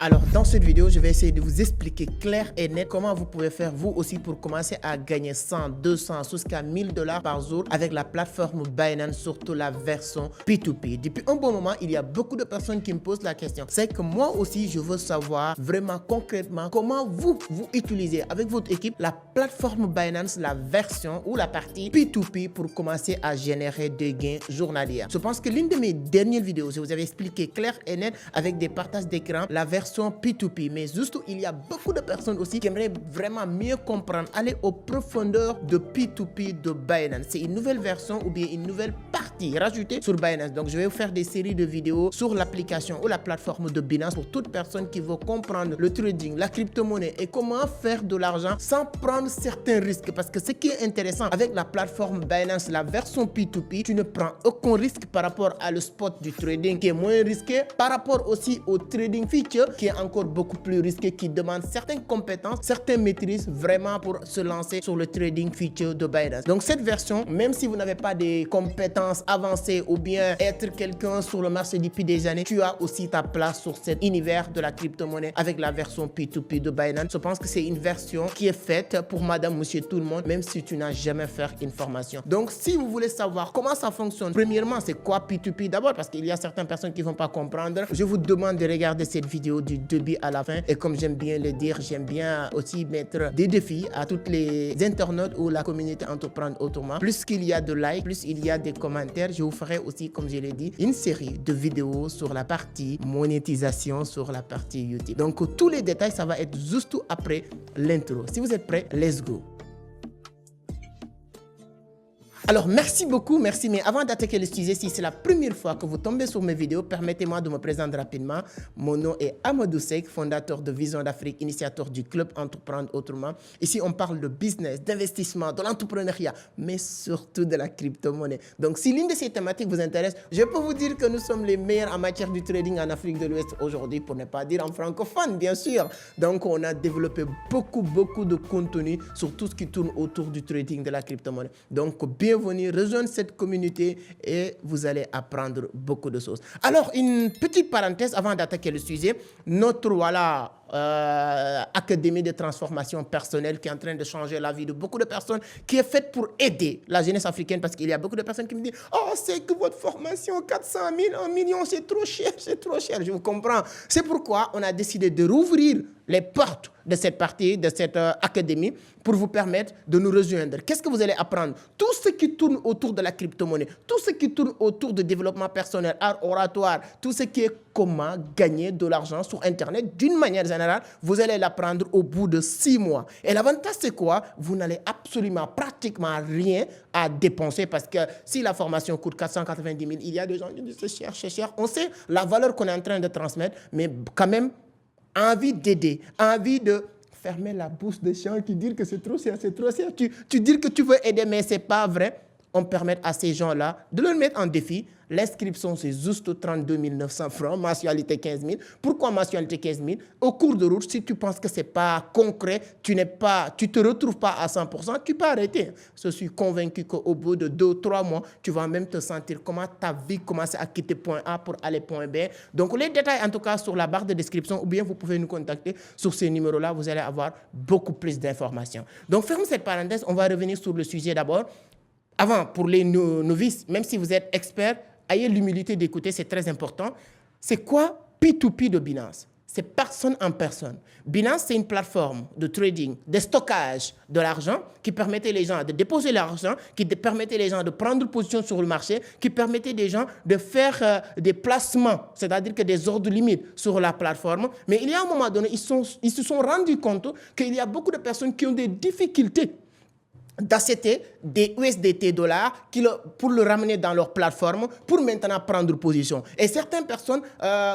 Alors, dans cette vidéo, je vais essayer de vous expliquer clair et net comment vous pouvez faire vous aussi pour commencer à gagner 100, 200, jusqu'à 1000 $ par jour avec la plateforme Binance, surtout la version P2P. Depuis un bon moment, il y a beaucoup de personnes qui me posent la question. C'est que moi aussi, je veux savoir vraiment concrètement comment vous utilisez avec votre équipe la plateforme Binance, la version ou la partie P2P pour commencer à générer des gains journaliers. Je pense que l'une de mes dernières vidéos, je vous avais expliqué clair et net avec des partages d'écran la version P2P, mais juste il y a beaucoup de personnes aussi qui aimeraient vraiment mieux comprendre, aller aux profondeurs de P2P de Binance. C'est une nouvelle version ou bien une nouvelle partie rajoutée sur Binance. Donc je vais vous faire des séries de vidéos sur l'application ou la plateforme de Binance pour toute personne qui veut comprendre le trading, la crypto-monnaie et comment faire de l'argent sans prendre certains risques. Parce que ce qui est intéressant avec la plateforme Binance, la version P2P, tu ne prends aucun risque par rapport à le spot du trading qui est moins risqué, par rapport aussi au trading feature qui est encore beaucoup plus risqué, qui demande certaines compétences, certaines maîtrises vraiment pour se lancer sur le trading feature de Binance. Donc cette version, même si vous n'avez pas des compétences avancées ou bien être quelqu'un sur le marché depuis des années, tu as aussi ta place sur cet univers de la crypto-monnaie avec la version P2P de Binance. Je pense que c'est une version qui est faite pour madame, monsieur, tout le monde, même si tu n'as jamais fait une formation. Donc si vous voulez savoir comment ça fonctionne, premièrement, c'est quoi P2P d'abord, parce qu'il y a certaines personnes qui ne vont pas comprendre. Je vous demande de regarder cette vidéo du début à la fin, et comme j'aime bien le dire, j'aime bien aussi mettre des défis à toutes les internautes ou la communauté Entreprendre Autrement. Plus qu'il y a de likes, plus il y a des commentaires, je vous ferai aussi, comme je l'ai dit, une série de vidéos sur la partie monétisation, sur la partie YouTube. Donc tous les détails, ça va être juste après l'intro. Si vous êtes prêts, let's go. Alors, merci beaucoup, merci. Mais avant d'attaquer le sujet, si c'est la première fois que vous tombez sur mes vidéos, permettez-moi de me présenter rapidement. Mon nom est Amadou Seck, fondateur de Vision d'Afrique, initiateur du club Entreprendre Autrement. Ici, on parle de business, d'investissement, de l'entrepreneuriat, mais surtout de la crypto-monnaie. Donc, si l'une de ces thématiques vous intéresse, je peux vous dire que nous sommes les meilleurs en matière du trading en Afrique de l'Ouest aujourd'hui, pour ne pas dire en francophone, bien sûr. Donc, on a développé beaucoup de contenu sur tout ce qui tourne autour du trading de la crypto-monnaie. Donc, bienvenue, rejoindre cette communauté et vous allez apprendre beaucoup de choses. Alors, une petite parenthèse avant d'attaquer le sujet. Notre académie de transformation personnelle qui est en train de changer la vie de beaucoup de personnes, qui est faite pour aider la jeunesse africaine, parce qu'il y a beaucoup de personnes qui me disent « Oh, c'est que votre formation, 400 000, 1 million, c'est trop cher, c'est trop cher. » Je vous comprends. C'est pourquoi on a décidé de rouvrir les portes de cette partie, de cette académie, pour vous permettre de nous rejoindre. Qu'est-ce que vous allez apprendre? Tout ce qui tourne autour de la crypto-monnaie, tout ce qui tourne autour de développement personnel, art oratoire, tout ce qui est comment gagner de l'argent sur Internet d'une manière générale, vous allez l'apprendre au bout de 6 mois. Et l'avantage, c'est quoi? Vous n'allez absolument, pratiquement rien à dépenser, parce que si la formation coûte 490 000, il y a des gens qui disent c'est cher, c'est cher. On sait la valeur qu'on est en train de transmettre, mais quand même, envie d'aider, envie de fermer la bouche des gens qui disent que c'est trop cher, c'est trop cher. Tu dis que tu veux aider, mais ce n'est pas vrai. On permet à ces gens-là de leur mettre en défi. L'inscription, c'est juste 32 900 francs, mensualité 15 000. Pourquoi mensualité 15 000? Au cours de route, si tu penses que ce n'est pas concret, tu ne te retrouves pas à 100%, tu peux arrêter. Je suis convaincu qu'au bout de 2-3 mois, tu vas même te sentir comment ta vie commence à quitter point A pour aller point B. Donc, les détails, en tout cas, sur la barre de description, ou bien vous pouvez nous contacter sur ces numéros-là, vous allez avoir beaucoup plus d'informations. Donc, fermons cette parenthèse, on va revenir sur le sujet d'abord. Avant, pour les novices, même si vous êtes expert, ayez l'humilité d'écouter, c'est très important. C'est quoi P2P de Binance? C'est personne en personne. Binance, c'est une plateforme de trading, de stockage de l'argent qui permettait les gens de déposer l'argent, qui permettait les gens de prendre position sur le marché, qui permettait des gens de faire des placements, c'est-à-dire que des ordres limites sur la plateforme. Mais il y a un moment donné, ils se sont rendus compte qu'il y a beaucoup de personnes qui ont des difficultés d'acheter des USDT dollars pour le ramener dans leur plateforme pour maintenant prendre position. Et certaines personnes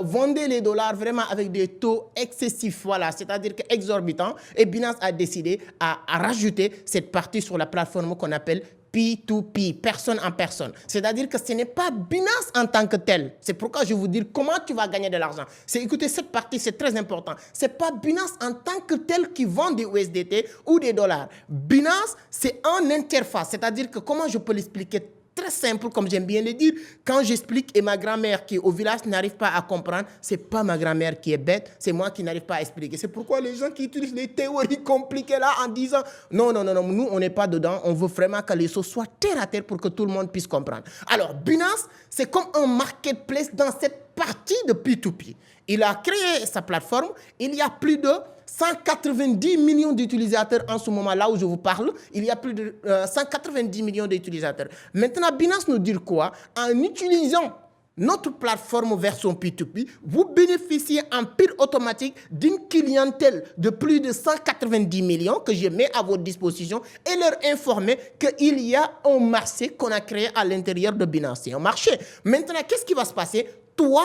vendaient les dollars vraiment avec des taux excessifs, voilà, c'est-à-dire que exorbitants. Et Binance a décidé à rajouter cette partie sur la plateforme qu'on appelle P2P, personne en personne. C'est-à-dire que ce n'est pas Binance en tant que tel. C'est pourquoi je vais vous dire comment tu vas gagner de l'argent. Écoutez, cette partie, c'est très important. Ce n'est pas Binance en tant que tel qui vend des USDT ou des dollars. Binance, c'est une interface. C'est-à-dire que comment je peux l'expliquer très simple, comme j'aime bien le dire. Quand j'explique et ma grand-mère qui est au village n'arrive pas à comprendre, ce n'est pas ma grand-mère qui est bête, c'est moi qui n'arrive pas à expliquer. C'est pourquoi les gens qui utilisent les théories compliquées là en disant non, nous, on n'est pas dedans. On veut vraiment que les choses soient terre à terre pour que tout le monde puisse comprendre. Alors, Binance, c'est comme un marketplace dans cette partie de P2P. Il a créé sa plateforme. Il y a plus de 190 millions d'utilisateurs en ce moment là où je vous parle. Il y a plus de 190 millions d'utilisateurs. Maintenant, Binance nous dit quoi? En utilisant notre plateforme version P2P, vous bénéficiez en pire automatique d'une clientèle de plus de 190 millions que je mets à votre disposition et leur informer qu'il y a un marché qu'on a créé à l'intérieur de Binance. C'est un marché. Maintenant, qu'est-ce qui va se passer? Toi,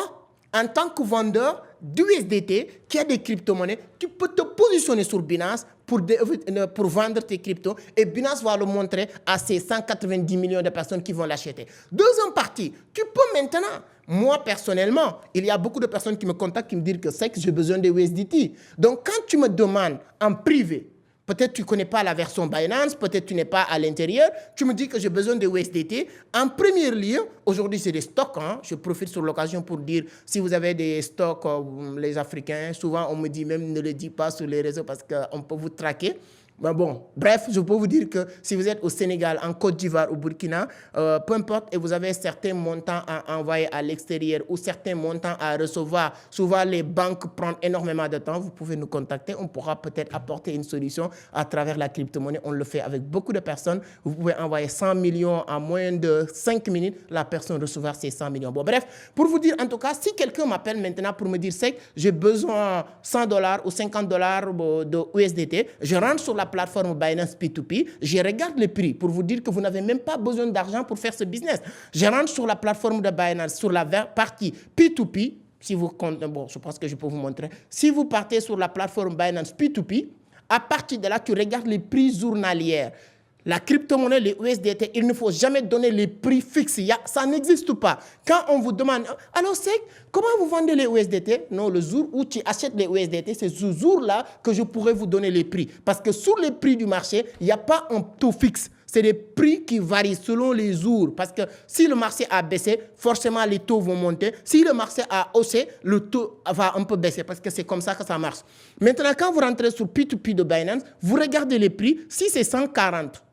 en tant que vendeur d'USDT qui a des crypto-monnaies, tu peux te positionner sur Binance pour vendre tes cryptos et Binance va le montrer à ces 190 millions de personnes qui vont l'acheter. Deuxième partie, tu peux maintenant, moi personnellement, il y a beaucoup de personnes qui me contactent qui me disent que c'est que j'ai besoin de USDT. Donc quand tu me demandes en privé, peut-être tu ne connais pas la version Binance, peut-être tu n'es pas à l'intérieur. Tu me dis que j'ai besoin de USDT. En premier lieu, aujourd'hui, c'est des stocks. Hein. Je profite sur l'occasion pour dire, si vous avez des stocks, les Africains, souvent on me dit même ne le dis pas sur les réseaux parce qu'on peut vous traquer. Ben bon, bref, je peux vous dire que si vous êtes au Sénégal, en Côte d'Ivoire, au Burkina, peu importe, et vous avez certains montants à envoyer à l'extérieur ou certains montants à recevoir, souvent les banques prennent énormément de temps, vous pouvez nous contacter, on pourra peut-être apporter une solution à travers la crypto-monnaie. On le fait avec beaucoup de personnes. Vous pouvez envoyer 100 millions en moins de 5 minutes, la personne recevra ses 100 millions. Bon, bref, pour vous dire, en tout cas, si quelqu'un m'appelle maintenant pour me dire, c'est que j'ai besoin $100 ou $50 de USDT, je rentre sur la plateforme Binance P2P, je regarde le prix pour vous dire que vous n'avez même pas besoin d'argent pour faire ce business. Je rentre sur la plateforme de Binance, sur la partie P2P, si vous comptez, bon, je pense que je peux vous montrer. Si vous partez sur la plateforme Binance P2P, à partir de là, tu regardes les prix journaliers. La crypto-monnaie, les USDT, il ne faut jamais donner les prix fixes. Ça n'existe pas. Quand on vous demande, alors c'est comment vous vendez les USDT? Non, le jour où tu achètes les USDT, c'est ce jour-là que je pourrais vous donner les prix. Parce que sur les prix du marché, il n'y a pas un taux fixe. C'est des prix qui varient selon les jours. Parce que si le marché a baissé, forcément les taux vont monter. Si le marché a haussé, le taux va un peu baisser. Parce que c'est comme ça que ça marche. Maintenant, quand vous rentrez sur P2P de Binance, vous regardez les prix. Si c'est 140,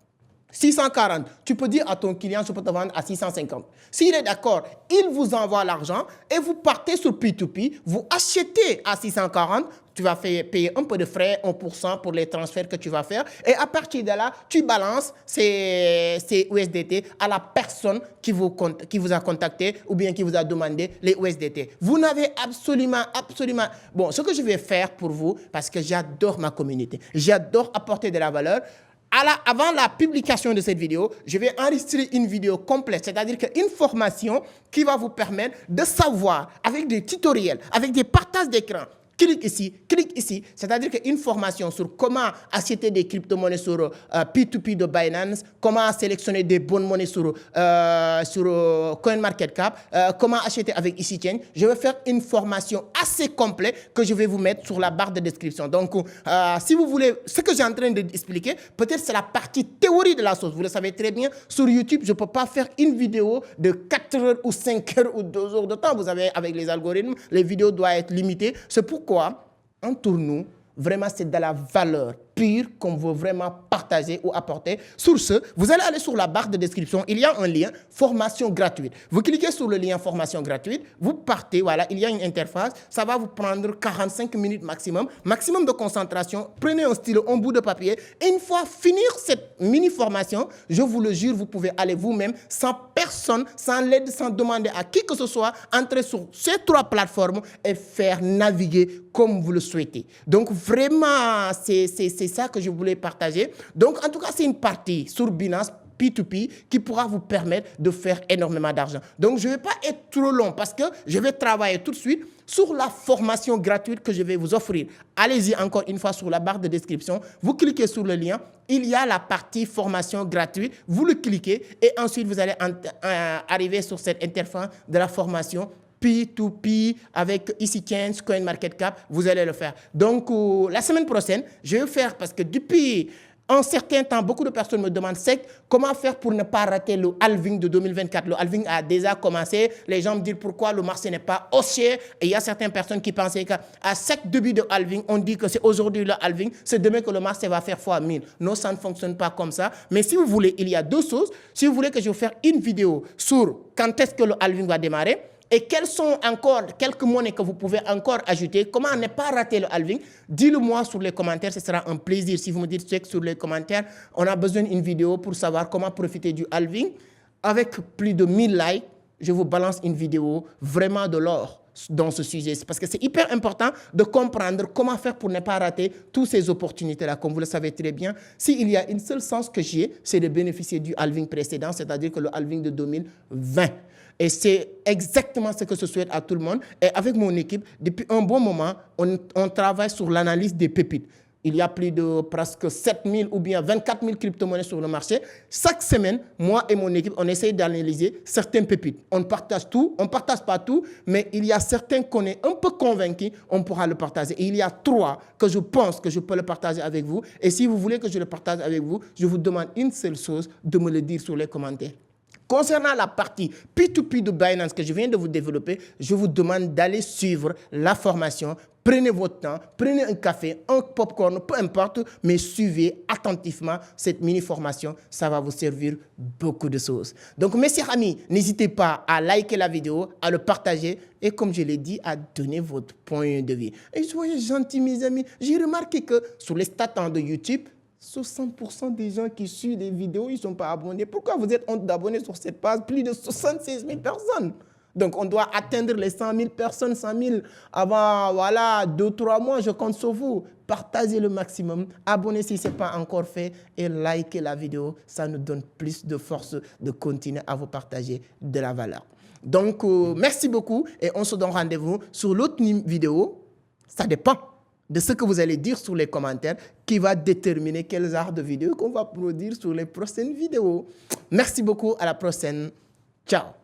640, tu peux dire à ton client, je peux te vendre à 650. S'il est d'accord, il vous envoie l'argent et vous partez sur P2P, vous achetez à 640, tu vas payer un peu de frais, 1% pour les transferts que tu vas faire. Et à partir de là, tu balances ces USDT à la personne qui vous a contacté ou bien qui vous a demandé les USDT. Vous n'avez absolument... Bon, ce que je vais faire pour vous, parce que j'adore ma communauté, j'adore apporter de la valeur, avant la publication de cette vidéo, je vais enregistrer une vidéo complète, c'est-à-dire une formation qui va vous permettre de savoir, avec des tutoriels, avec des partages d'écran, clique ici, c'est-à-dire qu'une formation sur comment acheter des crypto-monnaies sur P2P de Binance, comment sélectionner des bonnes monnaies sur CoinMarketCap, comment acheter avec EasyChain. Je vais faire une formation assez complète que je vais vous mettre sur la barre de description. Donc, si vous voulez, ce que j'ai en train d'expliquer, peut-être c'est la partie théorie de la chose. Vous le savez très bien, sur YouTube, je ne peux pas faire une vidéo de 4 heures ou 5 heures ou 2 heures de temps. Vous savez, avec les algorithmes, les vidéos doivent être limitées. C'est pourquoi, entre nous, vraiment, c'est de la valeur pure qu'on veut vraiment partager ou apporter. Sur ce, vous allez aller sur la barre de description. Il y a un lien formation gratuite. Vous cliquez sur le lien formation gratuite. Vous partez, voilà, il y a une interface. Ça va vous prendre 45 minutes maximum. Maximum de concentration. Prenez un stylo, un bout de papier. Et une fois finir cette mini-formation, je vous le jure, vous pouvez aller vous-même, sans personne, sans l'aide, sans demander à qui que ce soit, entrer sur ces 3 plateformes et faire naviguer comme vous le souhaitez. Donc, vraiment, c'est ça que je voulais partager. Donc, en tout cas, c'est une partie sur Binance P2P qui pourra vous permettre de faire énormément d'argent. Donc, je ne vais pas être trop long parce que je vais travailler tout de suite sur la formation gratuite que je vais vous offrir. Allez-y encore une fois sur la barre de description. Vous cliquez sur le lien. Il y a la partie formation gratuite. Vous le cliquez et ensuite, vous allez arriver sur cette interface de la formation P2P avec EasyChain, CoinMarketCap, vous allez le faire. Donc, la semaine prochaine, je vais faire, parce que depuis En certain temps, beaucoup de personnes me demandent comment faire pour ne pas rater le halving de 2024. Le halving a déjà commencé. Les gens me disent pourquoi le marché n'est pas haussier. Et il y a certaines personnes qui pensaient qu'à chaque début de halving, on dit que c'est aujourd'hui le halving, c'est demain que le marché va faire fois 1000. Non, ça ne fonctionne pas comme ça. Mais si vous voulez, il y a deux choses. Si vous voulez que je vous fasse une vidéo sur quand est-ce que le halving va démarrer, et quelles sont encore quelques monnaies que vous pouvez encore ajouter, comment ne pas rater le halving, dites-le-moi sur les commentaires, ce sera un plaisir. Si vous me dites sur les commentaires, on a besoin d'une vidéo pour savoir comment profiter du halving. Avec plus de 1000 likes, je vous balance une vidéo vraiment de l'or dans ce sujet. Parce que c'est hyper important de comprendre comment faire pour ne pas rater toutes ces opportunités-là. Comme vous le savez très bien, s'il y a une seule chance que j'ai, c'est de bénéficier du halving précédent, c'est-à-dire que le halving de 2020. Et c'est exactement ce que je souhaite à tout le monde. Et avec mon équipe, depuis un bon moment, on travaille sur l'analyse des pépites. Il y a plus de presque 7000 ou bien 24 000 crypto-monnaies sur le marché. Chaque semaine, moi et mon équipe, on essaye d'analyser certaines pépites. On partage tout, on ne partage pas tout, mais il y a certains qu'on est un peu convaincus, on pourra le partager. Et il y a 3 que je pense que je peux le partager avec vous. Et si vous voulez que je le partage avec vous, je vous demande une seule chose, de me le dire sur les commentaires. Concernant la partie P2P de Binance que je viens de vous développer, je vous demande d'aller suivre la formation. Prenez votre temps, prenez un café, un popcorn, peu importe, mais suivez attentivement cette mini-formation. Ça va vous servir beaucoup de choses. Donc, mes chers amis, n'hésitez pas à liker la vidéo, à le partager et, comme je l'ai dit, à donner votre point de vue. Et soyez gentils, mes amis. J'ai remarqué que sur les stats de YouTube, 60% des gens qui suivent les vidéos, ils ne sont pas abonnés. Pourquoi vous êtes honte d'abonnés sur cette page? Plus de 76 000 personnes. Donc, on doit atteindre les 100 000 personnes, 100 000 avant, voilà, 2-3 mois, je compte sur vous. Partagez le maximum, abonnez si ce n'est pas encore fait et likez la vidéo. Ça nous donne plus de force de continuer à vous partager de la valeur. Donc, merci beaucoup et on se donne rendez-vous sur l'autre vidéo. Ça dépend de ce que vous allez dire sur les commentaires qui va déterminer quel genre de vidéo qu'on va produire sur les prochaines vidéos. Merci beaucoup, à la prochaine. Ciao.